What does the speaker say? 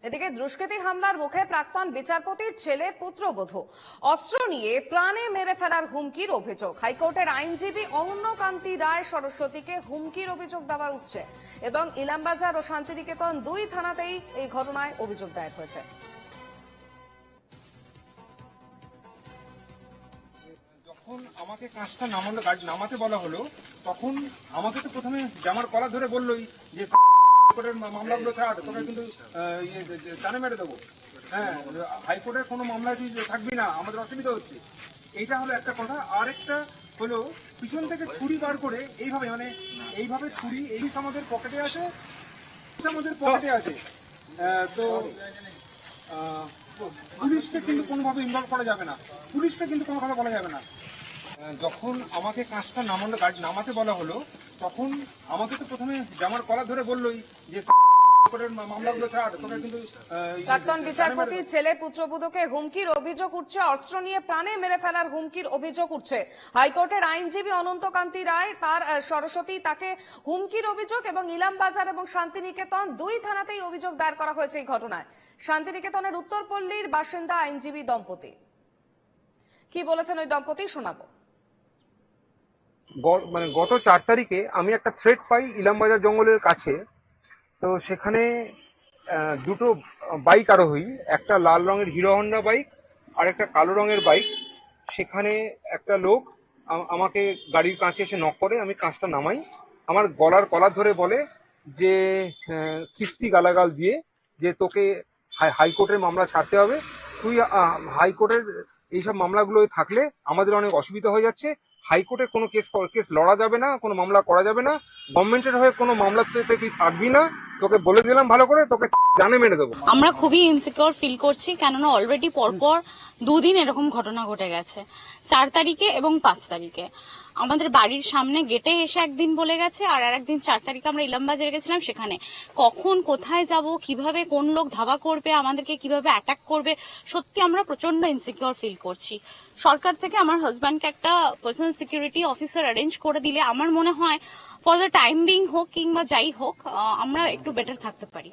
এদিকে দুষ্কৃতী হামলার মুখে প্রাক্তন বিচারপতির ছেলে পুত্রবধূ অস্ত্র নিয়ে প্রাণে মেরে ফেলার হুমকির অভিযোগ। হাইকোর্টের আইনজীবী অরণ্যকান্তি রায় সরস্বতীকে হুমকির অভিযোগ দেওয়া উঠছে এবং ইলামবাজার ও শান্তিনিকেতন দুই থানাতেই এই ঘটনায় অভিযোগ দায়ের হয়েছে। যখন আমাকে কাজটা নামাতে বলা হলো, তখন আমাকে তো প্রথমে জামার কলা ধরে বললোই যে মামলাগুলো ছাড়, তোকে কিন্তু টানে মেরে দেবো। হ্যাঁ, হাইকোর্টের কোনো মামলা থাকবি না, আমাদের অসুবিধা হচ্ছে। এইটা হলো একটা কথা। আর একটা হলো পিছন থেকে ছুরি বার করে এইভাবে, মানে এইভাবে ছুরি এই আমাদের পকেটে আছে, তো পুলিশকে কিন্তু কোনোভাবে ইনভলভ করা যাবে না, পুলিশকে কিন্তু কোনো কথা বলা যাবে না। যখন আমাকে কাজটা নামাতে বলা হলো, তখন আমাকে তো প্রথমে জামার কলা ধরে বললোই যে মামলাগুলো ছাড়, তোকে কিন্তু প্রাক্তন বিচারপতির ছেলে পুত্রবধূকে হুমকির অভিযোগ উঠছে, অস্ত্র নিয়ে প্রাণে মেরে ফেলার হুমকির অভিযোগ উঠছে। হাইকোর্টের আইনজীবী অনন্তকান্তি রায় তার সরস্বতী তাকে হুমকির অভিযোগ এবং ইলামবাজার এবং শান্তিনিকেতন দুই থানাতেই অভিযোগ দায়ের করা হয়েছে এই ঘটনায়। শান্তিনিকেতনের উত্তরপল্লীর বাসিন্দা আইনজীবী দম্পতি কি বলেছেন ওই দম্পতি শোনাবো। গত 4 তারিখে আমি একটা থ্রেট পাই ইলামবাজার জঙ্গলের কাছে। তো সেখানে দুটো বাইক আরোহী, একটা লাল রঙের হিরো হন্ডা বাইক আর একটা কালো রঙের বাইক, সেখানে একটা লোক আমাকে গাড়ির কাছে এসে নক করে। আমি কাঁচটা নামাই, আমার গলার কলার ধরে বলে যে কিস্তি গালাগাল দিয়ে যে তোকে হাইকোর্টের মামলা ছাড়তে হবে, তুই হাইকোর্টের এইসব মামলাগুলো থাকলে আমাদের অনেক অসুবিধা হয়ে যাচ্ছে, হাইকোর্টে কোনো কেস লড়া যাবে না, কোনো মামলা করা যাবে না, গভর্নমেন্টের হয়ে কোনো মামলা তুই থাকবি না, তোকে বলে দিলাম ভালো করে, তোকে জানে মেরে দেবো। আমরা খুবই ইনসিকিউর ফিল করছি, কেননা অলরেডি পরপর দুদিন এরকম ঘটনা ঘটে গেছে, 4 তারিখে এবং 5 তারিখে। আমাদের বাড়ির সামনে গেটে এসে একদিন বলে গেছে, আর একদিন 4 তারিখে আমরা ইলামবাজারে গেছিলাম, সেখানে কখন কোথায় যাব, কিভাবে কোন লোক ধাওয়া করবে, আমাদেরকে কিভাবে অ্যাটাক করবে, সত্যি আমরা প্রচন্ড ইনসিকিউর ফিল করছি। সরকার থেকে আমার হাজব্যান্ডকে একটা পার্সোনাল সিকিউরিটি অফিসার অ্যারেঞ্জ করে দিলে আমার মনে হয় ফর দ্য টাইম বিং হোক কিংবা যাই হোক আমরা একটু বেটার থাকতে পারি।